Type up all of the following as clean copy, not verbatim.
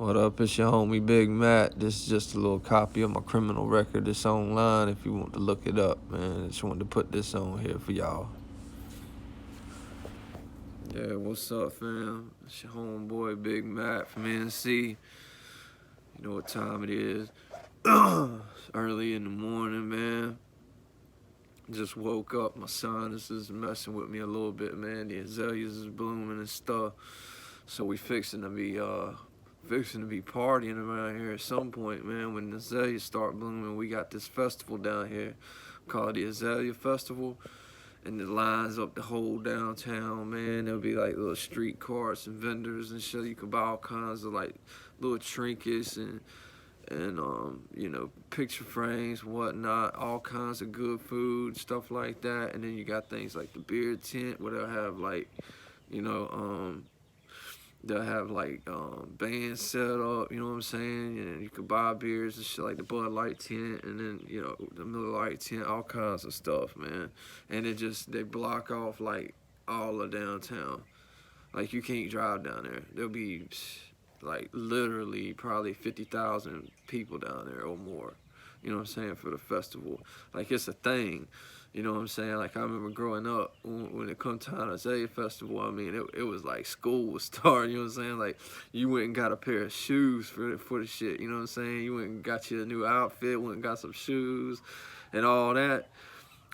What up? It's your homie Big Matt. This is just a little copy of my criminal record. It's online if you want to look it up, man. Just wanted to put this on here for y'all. Yeah, what's up, fam? It's your homeboy Big Matt from NC. You know what time it is. It's early in the morning, man. Just woke up. My sinus is messing with me a little bit, man. The azaleas is blooming and stuff. So we fixing to be partying around here at some point, man. When the azaleas start blooming, we got this festival down here called the Azalea Festival, and the lines up the whole downtown, man. There'll be like little street carts and vendors and shit. You can buy all kinds of like little trinkets and you know, picture frames, whatnot, all kinds of good food, stuff like that. And then you got things like the beer tent where they'll have like, you know, they'll have like bands set up, you know what I'm saying? And you can buy beers and shit like the Bud Light tent, and then, you know, the Miller Lite tent, all kinds of stuff, man. And they block off like all of downtown. Like you can't drive down there. There'll be like literally probably 50,000 people down there or more, you know what I'm saying, for the festival. Like it's a thing. You know what I'm saying? Like, I remember growing up, when it come time to Azalea Festival, I mean, it was like school was starting, you know what I'm saying? Like, you went and got a pair of shoes for the shit, you know what I'm saying? You went and got you a new outfit, went and got some shoes and all that.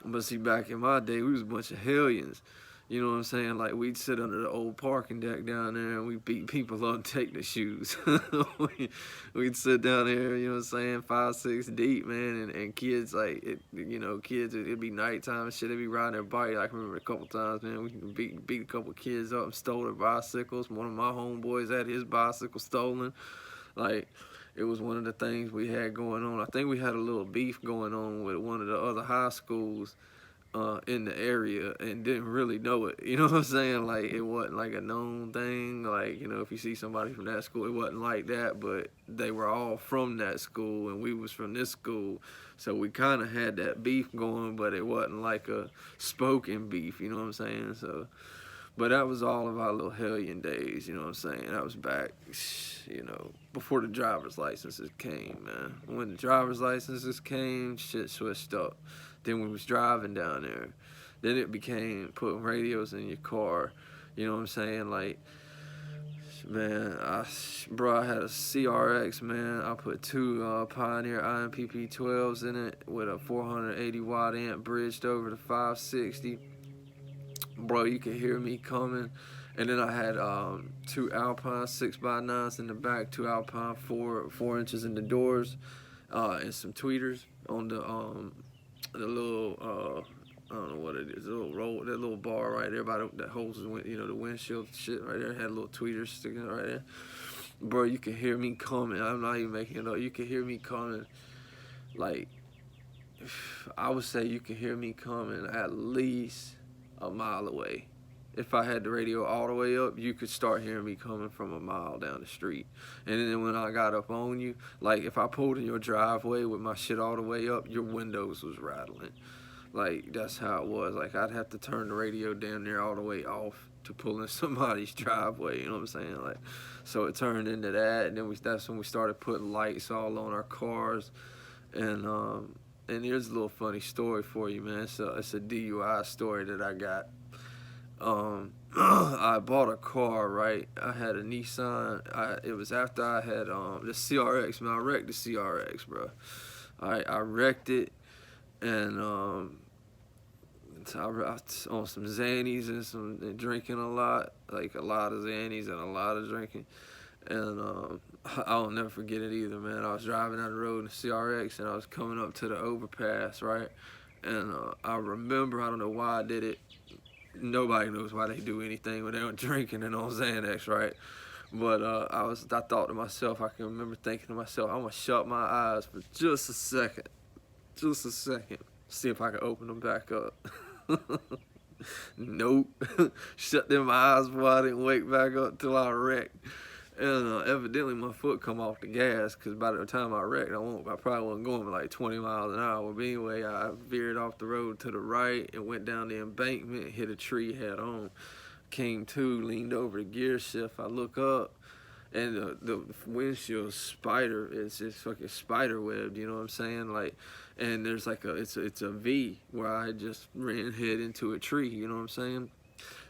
But see, back in my day, we was a bunch of hellions. You know what I'm saying? Like, we'd sit under the old parking deck down there and we'd beat people up and take the shoes. We'd sit down there, you know what I'm saying, 5, 6 deep, man. And kids, like, it'd be nighttime and shit. They'd be riding their bike. I can remember a couple times, man, we beat a couple kids up and stole their bicycles. One of my homeboys had his bicycle stolen. Like, it was one of the things we had going on. I think we had a little beef going on with one of the other high schools in the area and didn't really know it. You know what I'm saying? Like, it wasn't like a known thing. Like, you know, if you see somebody from that school, it wasn't like that, but they were all from that school and we was from this school. So we kind of had that beef going, but it wasn't like a spoken beef, you know what I'm saying? So, but that was all of our little hellion days, you know what I'm saying? That was back, you know, before the driver's licenses came, man. When the driver's licenses came, shit switched up. Then we was driving down there. Then it became putting radios in your car, you know what I'm saying? Like, man, I had a CRX, man. I put 2 Pioneer IMPP-12s in it with a 480 watt amp bridged over to 560. Bro, you could hear me coming. And then I had 2 Alpine 6x9s in the back, 2 Alpine 4 inches in the doors, and some tweeters on the little I don't know what it is, the little roll, that little bar right there by that holds the the windshield shit right there. Had a little tweeters sticking right there. Bro, you can hear me coming. I'm not even making it up. You can hear me coming. Like, I would say you can hear me coming at least a mile away. If I had the radio all the way up, you could start hearing me coming from a mile down the street. And then when I got up on you, like if I pulled in your driveway with my shit all the way up, your windows was rattling. Like, that's how it was. Like, I'd have to turn the radio down there all the way off to pull in somebody's driveway, you know what I'm saying? Like, so it turned into that, and then that's when we started putting lights all on our cars. And here's a little funny story for you, man. It's a DUI story that I got. I bought a car, right? I had a Nissan. It was after I had the CRX, man. I wrecked the CRX, bro. I wrecked it, and I on some Xannies and drinking a lot, like a lot of Xannies and a lot of drinking. And I'll never forget it either, man. I was driving down the road in the CRX, and I was coming up to the overpass, right? And I remember, I don't know why I did it. Nobody knows why they do anything when they're drinking and on Xanax, right? But I thought to myself, I can remember thinking to myself, I'm gonna shut my eyes for just a second, see if I can open them back up. Nope. Shut them eyes before I didn't wake back up till I wrecked. And evidently my foot come off the gas, because by the time I wrecked, I probably wasn't going like 20 miles an hour. But anyway, I veered off the road to the right and went down the embankment and hit a tree head on. Came to, leaned over the gear shift. I look up, and the windshield spider, it's just fucking spider webbed, you know what I'm saying? Like, and there's like it's a V where I just ran head into a tree, you know what I'm saying?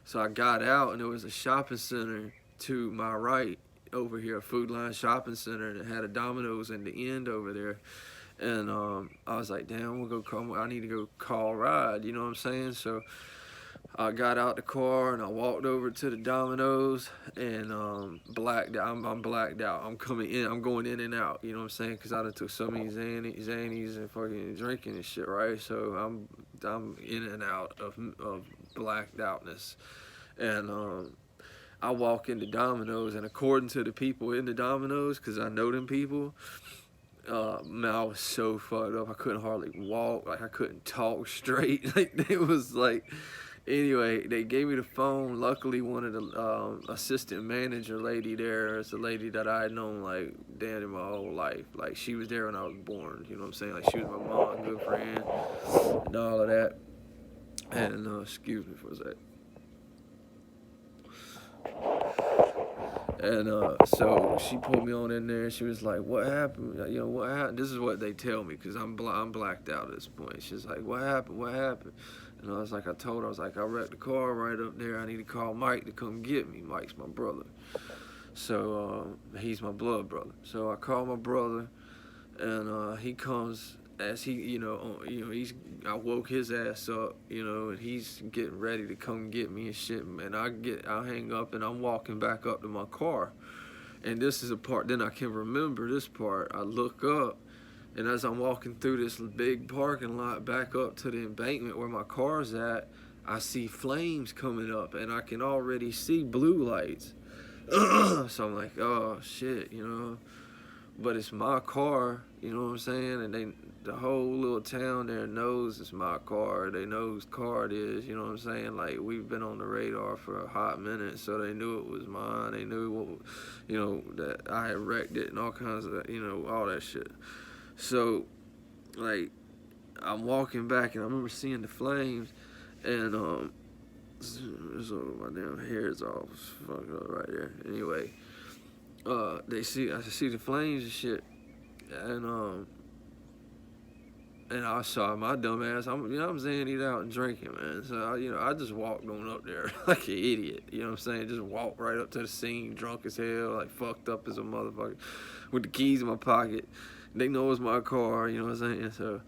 So I got out, and there was a shopping center to my right over here, a Food Line shopping center, and it had a Domino's in the end over there. And I was like, damn, we'll go call. I need to go call a ride. You know what I'm saying? So I got out the car and I walked over to the Domino's and blacked out. I'm blacked out. I'm coming in. I'm going in and out. You know what I'm saying? Because I done took so many Xannies and fucking drinking and shit, right? So I'm in and out of blacked outness. And I walk into Domino's, and according to the people in the Domino's, because I know them people, man, I was so fucked up. I couldn't hardly walk. Like, I couldn't talk straight. Like, it was like, anyway, they gave me the phone. Luckily, one of the assistant manager lady there is a lady that I had known, like, damn near my whole life. Like, she was there when I was born. You know what I'm saying? Like, she was my mom, good friend, and all of that. And, excuse me for a sec. And so she pulled me on in there, and she was like, what happened? You know, what happened? This is what they tell me, because I'm blacked out at this point. She's like, what happened? What happened? And I was like, I told her, I was like, I wrecked the car right up there. I need to call Mike to come get me. Mike's my brother. So he's my blood brother. So I called my brother, and he comes. As he, I woke his ass up, and he's getting ready to come get me and shit. And I hang up, and I'm walking back up to my car. And this is a part, then I can remember this part. I look up, and as I'm walking through this big parking lot back up to the embankment where my car's at, I see flames coming up, and I can already see blue lights. So I'm like, oh shit, but it's my car, you know what I'm saying? And the whole little town there knows it's my car. They know whose car it is, you know what I'm saying? Like, we've been on the radar for a hot minute, so they knew it was mine. They knew what, that I had wrecked it and all kinds of, all that shit. So, like, I'm walking back, and I remember seeing the flames, and so my damn hair is all fucked up right there. Anyway. I see the flames and shit, and I saw my dumb ass. I'm zannied out and drinking, man. So I just walked on up there like an idiot. You know what I'm saying? Just walked right up to the scene, drunk as hell, like fucked up as a motherfucker, with the keys in my pocket. They know it's my car. You know what I'm saying? So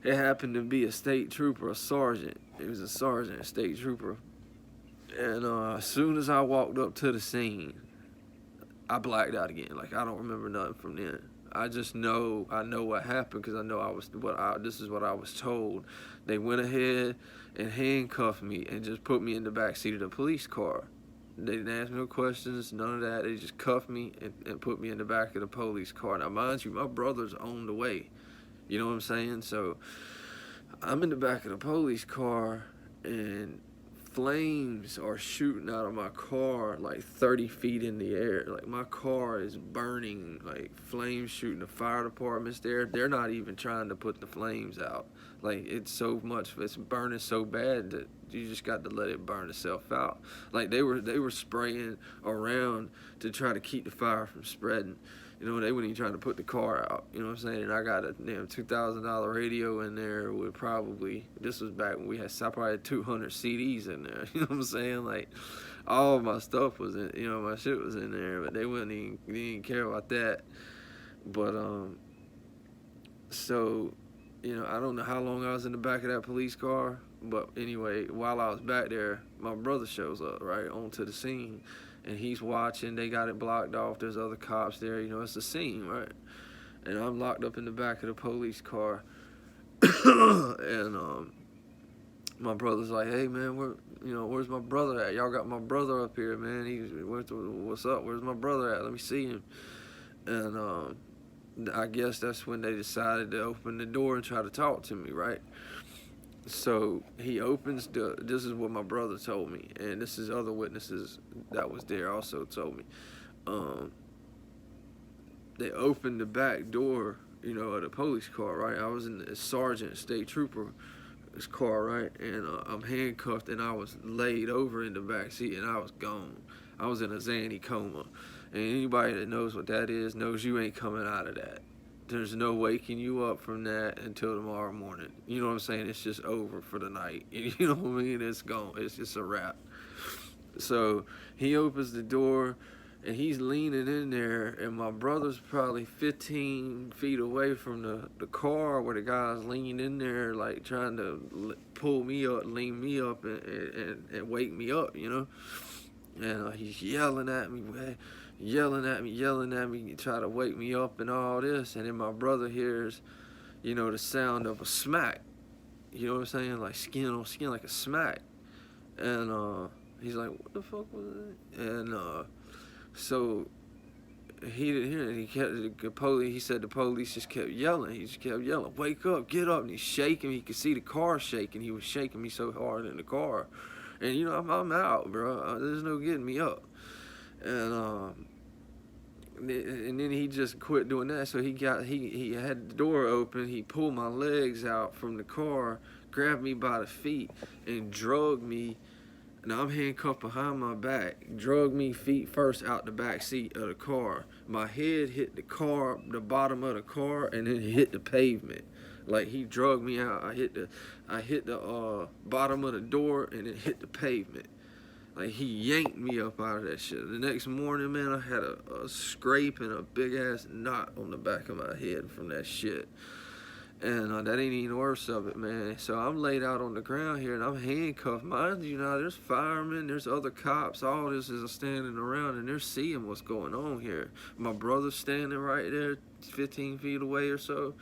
it happened to be a state trooper, a sergeant. It was a sergeant, a state trooper. And as soon as I walked up to the scene, I blacked out again. Like, I don't remember nothing from then. I just know what happened, because I know this is what I was told. They went ahead and handcuffed me and just put me in the back seat of the police car. They didn't ask me no questions, none of that. They just cuffed me and put me in the back of the police car. Now, mind you, my brother's on the way. You know what I'm saying? So I'm in the back of the police car, and flames are shooting out of my car like 30 feet in the air. Like, my car is burning, like flames shooting. The fire department's there. They're not even trying to put the flames out. Like, it's burning so bad that you just got to let it burn itself out. Like, they were spraying around to try to keep the fire from spreading. They weren't even trying to put the car out. You know what I'm saying? And I got a damn $2,000 radio in there with this was back when I probably had 200 CDs in there. You know what I'm saying? Like, all of my stuff was in, my shit was in there, but they didn't care about that. But, so, I don't know how long I was in the back of that police car, but anyway, while I was back there, my brother shows up, right, onto the scene. And he's watching. They got it blocked off. There's other cops there. It's a scene, right? And I'm locked up in the back of the police car. And my brother's like, "Hey, man, where's my brother at? Y'all got my brother up here, man. What's up? Where's my brother at? Let me see him." And I guess that's when they decided to open the door and try to talk to me, right? So he opens this is what my brother told me, and this is other witnesses that was there also told me. They opened the back door, of the police car, right? I was in the sergeant, state trooper's car, right? And I'm handcuffed, and I was laid over in the back seat, and I was gone. I was in a Xanny coma. And anybody that knows what that is knows you ain't coming out of that. There's no waking you up from that until tomorrow morning. You know what I'm saying? It's just over for the night. You know what I mean? It's gone. It's just a wrap. So he opens the door and he's leaning in there, and my brother's probably 15 feet away from the car where the guy's leaning in there, like trying to pull me up, lean me up, and wake me up, you know? And he's yelling at me, yelling at me, try to wake me up and all this. And then my brother hears, you know, the sound of a smack. You know what I'm saying? Like skin on skin, like a smack. And he's like, what the fuck was that? And so he didn't hear it. He said the police just kept yelling. He just kept yelling, wake up, get up. And he's shaking me. He could see the car shaking. He was shaking me so hard in the car. And, you know, I'm out, bro. There's no getting me up. And then he just quit doing that. So he had the door open. He pulled my legs out from the car, grabbed me by the feet, and drugged me. Now I'm handcuffed behind my back. Drug me feet first out the back seat of the car. My head hit the car, the bottom of the car, and then it hit the pavement. Like he drugged me out. I hit the bottom of the door and it hit the pavement. Like he yanked me up out of that shit. The next morning, man, I had a scrape and a big ass knot on the back of my head from that shit. And that ain't even the worst of it, man. So I'm laid out on the ground here, and I'm handcuffed. Mind you, now there's firemen, there's other cops. All this is standing around, and they're seeing what's going on here. My brother's standing right there, 15 feet away or so,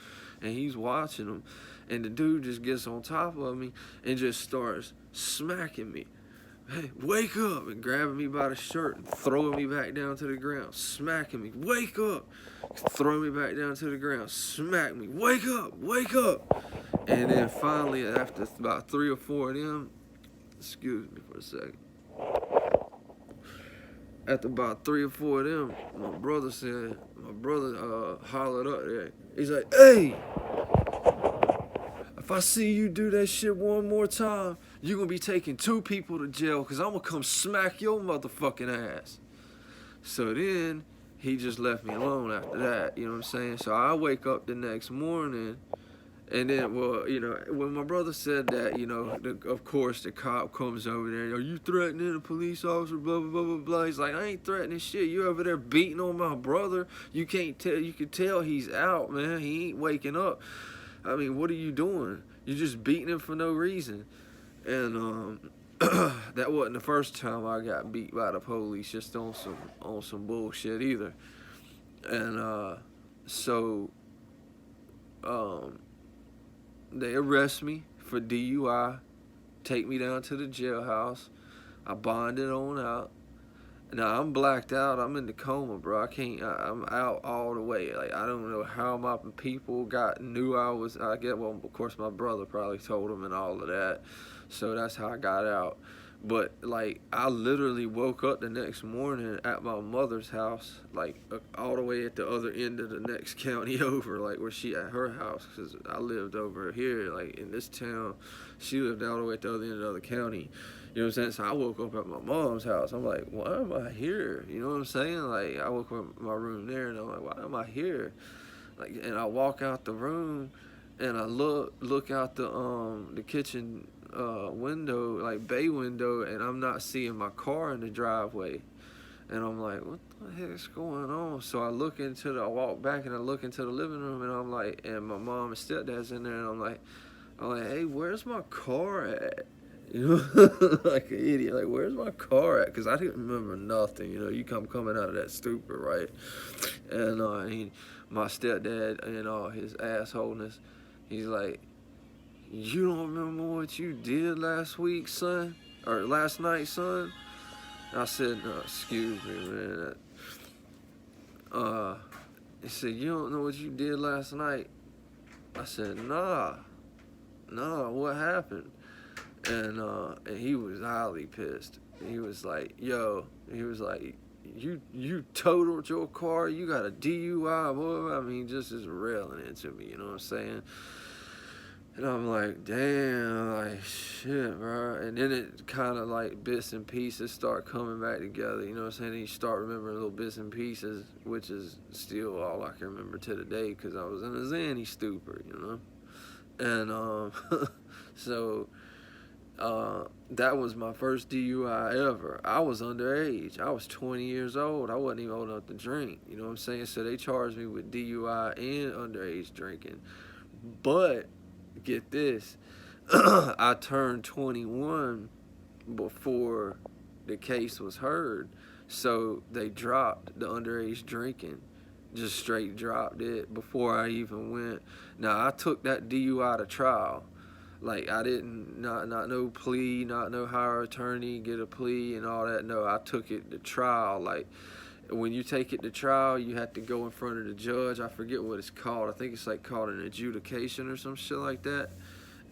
and he's watching them. And the dude just gets on top of me and just starts smacking me. Hey, wake up, and grabbing me by the shirt and throwing me back down to the ground, smacking me, wake up, throw me back down to the ground, smack me, wake up, and then finally, after about 3 or 4 of them, excuse me for a second, after about 3 or 4 of them, my brother hollered up there, he's like, hey, if I see you do that shit one more time, you're going to be taking 2 people to jail because I'm going to come smack your motherfucking ass. So then he just left me alone after that, you know what I'm saying? So I wake up the next morning, and then, well, you know, when my brother said that, you know, of course the cop comes over there, are you threatening a police officer, blah, blah, blah, blah, blah. He's like, I ain't threatening shit. You over there beating on my brother. You can tell he's out, man. He ain't waking up. I mean, what are you doing? You're just beating him for no reason. And that wasn't the first time I got beat by the police, just on some bullshit either. And so they arrest me for DUI, take me down to the jailhouse. I bonded on out. Now I'm blacked out. I'm in the coma, bro. I'm out all the way. Like I don't know how my people knew I was. Well, of course my brother probably told them and all of that. So that's how I got out. But like I literally woke up the next morning at my mother's house, like all the way at the other end of the next county over, like where she at her house, because I lived over here, like in this town. She lived all the way at the other end of the county. You know what I'm saying? So I woke up at my mom's house. I'm like, why am I here? You know what I'm saying? Like I woke up in my room there, and I'm like, why am I here? Like, and I walk out the room, and I look out the kitchen window, like bay window, and I'm not seeing my car in the driveway. And I'm like, what the heck's going on? So I walk back and I look into the living room, and I'm like, and my mom and stepdad's in there, and I'm like, hey, where's my car at? You know, like an idiot. Like, where's my car at? Because I didn't remember nothing. You know, you coming out of that stupor, right? And my stepdad, and all his assholeness, he's like, you don't remember what you did last week, son? Or last night, son? I said, no, excuse me, man. He said, you don't know what you did last night? I said, nah, what happened? And he was highly pissed. He was like, you totaled your car, you got a DUI, boy. I mean, just railing into me, you know what I'm saying? And I'm like, damn, like, shit, bro. And then it kind of like bits and pieces start coming back together, you know what I'm saying? And you start remembering little bits and pieces, which is still all I can remember to the day because I was in a Zanny stupor, you know? And so that was my first DUI ever. I was underage. I was 20 years old. I wasn't even old enough to drink, you know what I'm saying? So they charged me with DUI and underage drinking. But get this, I turned 21 before the case was heard, so they dropped the underage drinking, just straight dropped it before I even went. Now I took that DUI to trial. Like I didn't not no plea, not no hire attorney, get a plea and all that. No, I took it to trial. Like when you take it to trial, you have to go in front of the judge. I forget what it's called. I think it's like called an adjudication or some shit like that.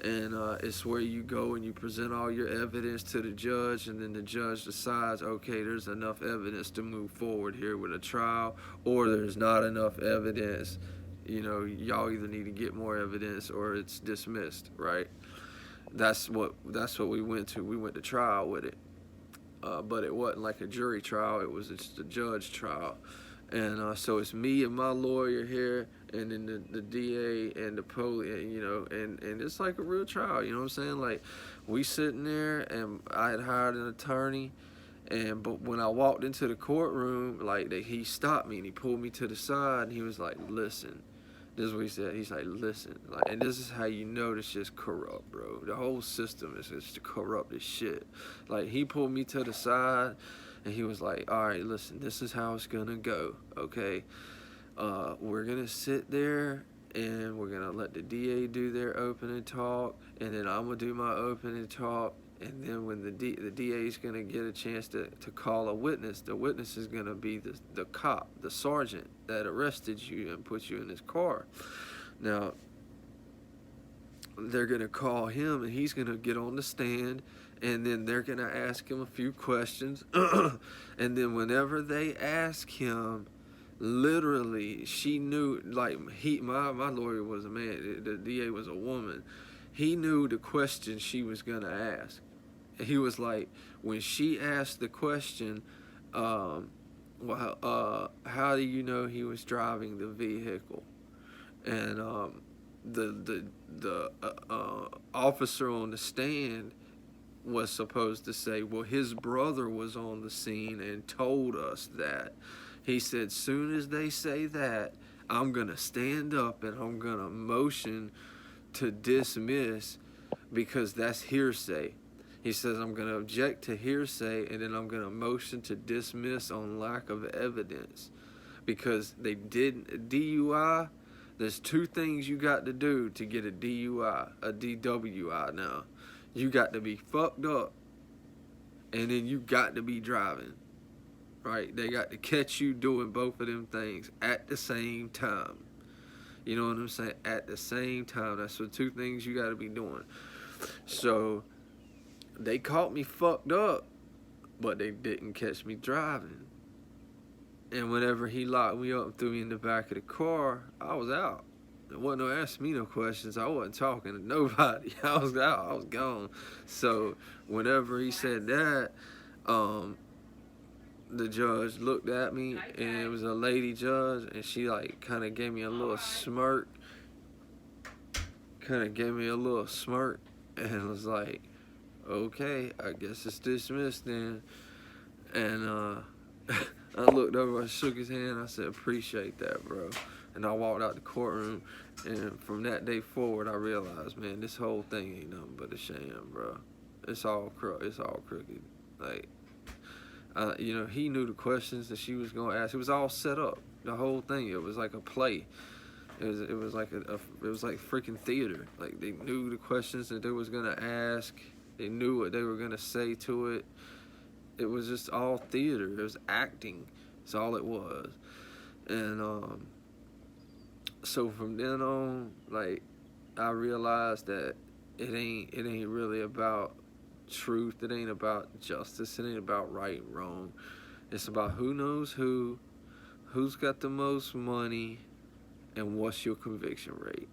And it's where you go and you present all your evidence to the judge, and then the judge decides, okay, there's enough evidence to move forward here with a trial, or there's not enough evidence. You know, y'all either need to get more evidence or it's dismissed, right? That's what we went to. We went to trial with it. But it wasn't like a jury trial, it was just a judge trial. And so it's me and my lawyer here, and then the DA and the police, you know, and it's like a real trial, you know what I'm saying? Like, we sitting there, and I had hired an attorney, but when I walked into the courtroom, like, he stopped me, and he pulled me to the side, and he was like, listen. This is what he said. He's like, listen, like, and this is how you know this shit's corrupt, bro. The whole system is just corrupt as shit. Like, he pulled me to the side, and he was like, all right, listen, this is how it's gonna go, okay? We're gonna sit there, and we're gonna let the DA do their opening talk, and then I'm gonna do my opening talk, and then when the DA is going to get a chance to call a witness, the witness is going to be the cop, the sergeant that arrested you and put you in his car. Now, they're going to call him, and he's going to get on the stand, and then they're going to ask him a few questions. And then whenever they ask him, literally, she knew, like, my lawyer was a man, the DA was a woman. He knew the question she was going to ask. He was like, when she asked the question, how do you know he was driving the vehicle? And the officer on the stand was supposed to say, well, his brother was on the scene and told us that. He said, soon as they say that, I'm going to stand up and I'm going to motion to dismiss because that's hearsay. He says, I'm going to object to hearsay, and then I'm going to motion to dismiss on lack of evidence. Because they didn't, DUI, there's two things you got to do to get a DUI, a DWI now. You got to be fucked up, and then you got to be driving, right? They got to catch you doing both of them things at the same time. You know what I'm saying? At the same time. That's the two things you got to be doing. So they caught me fucked up, but they didn't catch me driving. And whenever he locked me up and threw me in the back of the car, I was out. There wasn't no asking me no questions. I wasn't talking to nobody. I was out. I was gone. So whenever he said that, the judge looked at me, and it was a lady judge, and she like kind of gave me a little smirk. And was like, okay, I guess it's dismissed then. And I looked over, I shook his hand, I said, appreciate that, bro. And I walked out the courtroom, and from that day forward, I realized, man, this whole thing ain't nothing but a sham, bro. It's all crooked. Like, you know, he knew the questions that she was gonna ask. It was all set up, the whole thing. It was like a play. It was like freaking theater. Like, they knew the questions that they was gonna ask. They knew what they were gonna say to it. It was just all theater. It was acting. That's all it was. And so from then on, like, I realized that it ain't really about truth. It ain't about justice. It ain't about right and wrong. It's about who knows who's got the most money, and what's your conviction rate.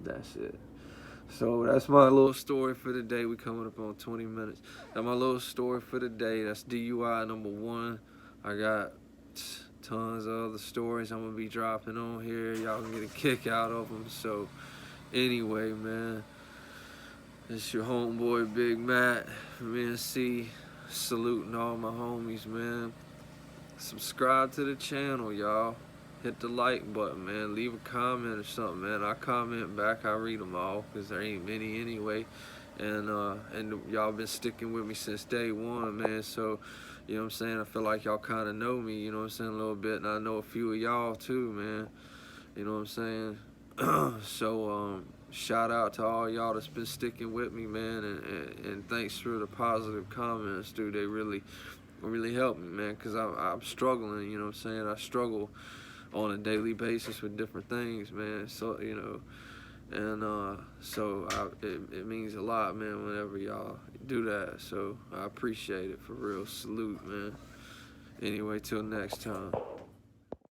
That's it. So that's my little story for the day. We coming up on 20 minutes. That's my little story for the day. That's DUI #1. I got tons of other stories I'm gonna be dropping on here. Y'all can get a kick out of them. So anyway, man, it's your homeboy Big Matt from NC. Saluting all my homies, man. Subscribe to the channel, y'all. Hit the like button, man. Leave a comment or something, man. I comment back. I read them all because there ain't many anyway. And y'all been sticking with me since day one, man. So, you know what I'm saying? I feel like y'all kind of know me, you know what I'm saying, a little bit. And I know a few of y'all too, man. You know what I'm saying? So, shout out to all y'all that's been sticking with me, man. And thanks for the positive comments, dude. They really helped me, man, because I'm struggling, you know what I'm saying? I struggle on a daily basis with different things, man. So, you know, and so it means a lot, man, whenever y'all do that. So I appreciate it, for real. Salute, man. Anyway, till next time.